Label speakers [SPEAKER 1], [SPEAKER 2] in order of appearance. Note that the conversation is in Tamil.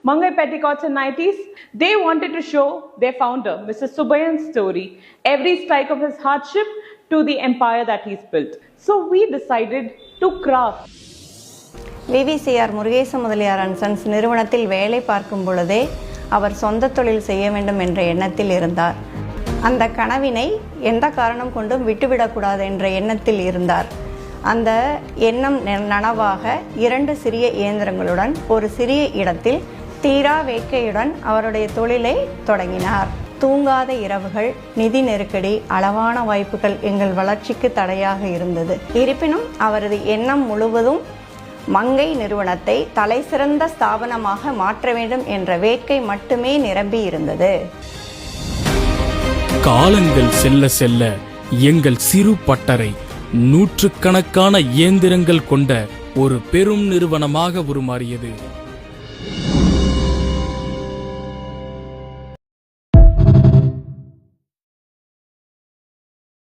[SPEAKER 1] Mangai Petticoats and Nighties, they wanted to show their founder, Mr. Subayan's story, every strike of his hardship to the empire that he's built. So we decided to craft.
[SPEAKER 2] VVCR Murugesa Mudaliar and sons நிறுவனத்தில் வேலை பார்க்கும் பொழுதே அவர் சொந்த தொழில் செய்ய வேண்டும் என்ற எண்ணத்தில் இருந்தார். அந்த கனவினை எந்த காரணம் கொண்டும் விட்டுவிடக்கூடாது என்ற எண்ணத்தில் இருந்தார். அந்த எண்ணம் நனவாக 2 சிறிய இயந்திரங்களுடன் ஒரு சிறிய இடத்தில் தீரா வேட்கையுடன் அவருடைய தொழிலை தொடங்கினார். தூங்காத இரவுகள், நிதி நெருக்கடி, அளவான வாய்ப்புகள் எங்கள் வளர்ச்சிக்கு தடையாக இருந்தது. இருப்பினும் அவரது எண்ணம் முழுவதும் மங்கை நிறுவனத்தை தலைசிறந்த ஸ்தாபனமாக மாற்ற வேண்டும் என்ற வேட்கை மட்டுமே நிரம்பி இருந்தது.
[SPEAKER 3] காலங்கள் செல்ல செல்ல எங்கள் சிறு பட்டறை நூற்றுக்கணக்கான இயந்திரங்கள் கொண்ட ஒரு பெரும் நிறுவனமாக உருமாறியது.